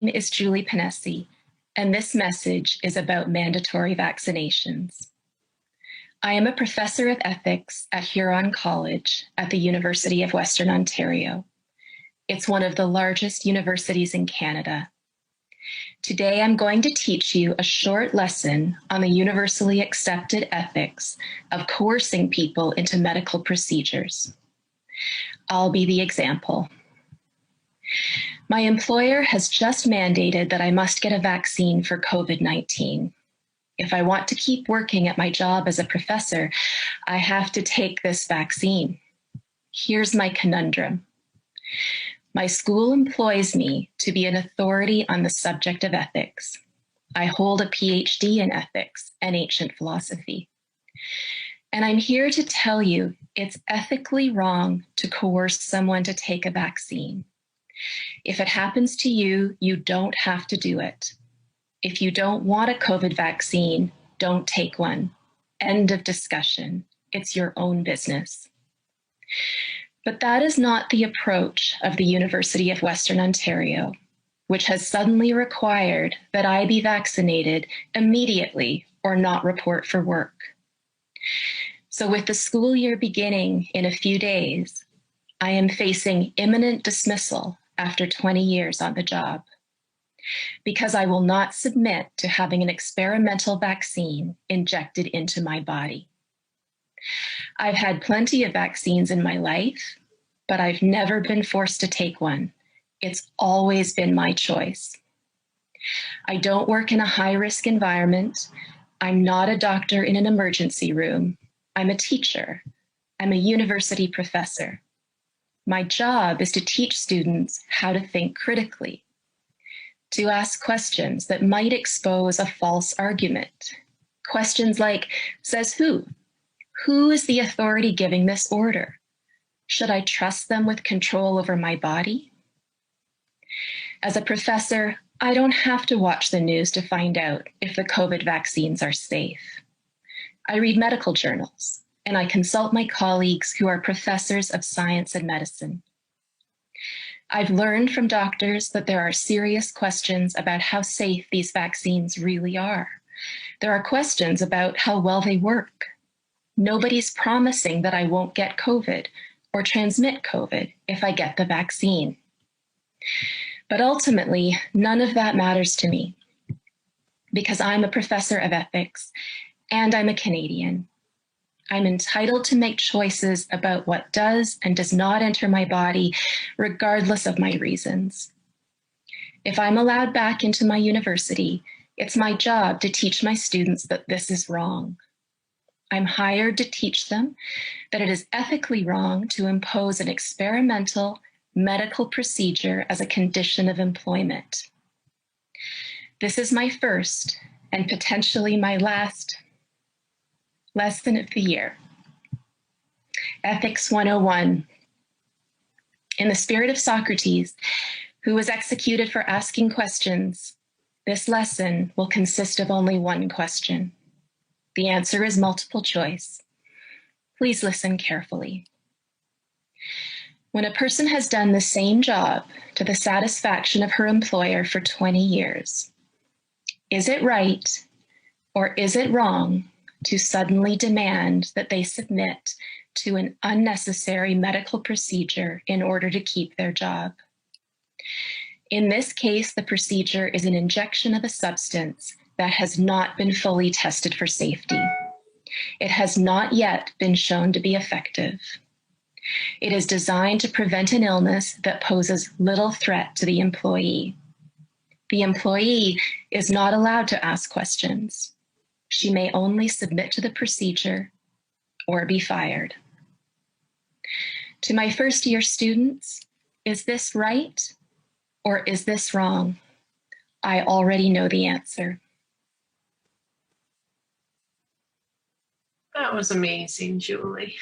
name is Julie Ponesse, and this message is about mandatory vaccinations. I am a professor of ethics at Huron College at the University of Western Ontario. It's one of the largest universities in Canada. Today, I'm going to teach you a short lesson on the universally accepted ethics of coercing people into medical procedures. I'll be the example. My employer has just mandated that I must get a vaccine for COVID-19. If I want to keep working at my job as a professor, I have to take this vaccine. Here's my conundrum. My school employs me to be an authority on the subject of ethics. I hold a PhD in ethics and ancient philosophy. And I'm here to tell you it's ethically wrong to coerce someone to take a vaccine. If it happens to you, you don't have to do it. If you don't want a COVID vaccine, don't take one. End of discussion. It's your own business. But that is not the approach of the University of Western Ontario, which has suddenly required that I be vaccinated immediately or not report for work. So with the school year beginning in a few days, I am facing imminent dismissal after 20 years on the job, because I will not submit to having an experimental vaccine injected into my body. I've had plenty of vaccines in my life, but I've never been forced to take one. It's always been my choice. I don't work in a high-risk environment. I'm not a doctor in an emergency room. I'm a teacher. I'm a university professor. My job is to teach students how to think critically, to ask questions that might expose a false argument. Questions like, says who? Who is the authority giving this order? Should I trust them with control over my body? As a professor, I don't have to watch the news to find out if the COVID vaccines are safe. I read medical journals, and I consult my colleagues who are professors of science and medicine. I've learned from doctors that there are serious questions about how safe these vaccines really are. There are questions about how well they work. Nobody's promising that I won't get COVID or transmit COVID if I get the vaccine. But ultimately, none of that matters to me, because I'm a professor of ethics and I'm a Canadian. I'm entitled to make choices about what does and does not enter my body, regardless of my reasons. If I'm allowed back into my university, it's my job to teach my students that this is wrong. I'm hired to teach them that it is ethically wrong to impose an experimental medical procedure as a condition of employment. This is my first and potentially my last lesson of the year. Ethics 101. In the spirit of Socrates, who was executed for asking questions, this lesson will consist of only one question. The answer is multiple choice. Please listen carefully. When a person has done the same job to the satisfaction of her employer for 20 years, is it right or is it wrong to suddenly demand that they submit to an unnecessary medical procedure in order to keep their job? In this case, the procedure is an injection of a substance that has not been fully tested for safety. It has not yet been shown to be effective. It is designed to prevent an illness that poses little threat to the employee. The employee is not allowed to ask questions. She may only submit to the procedure or be fired. To my first-year students, is this right or is this wrong? I already know the answer. That was amazing, Julie.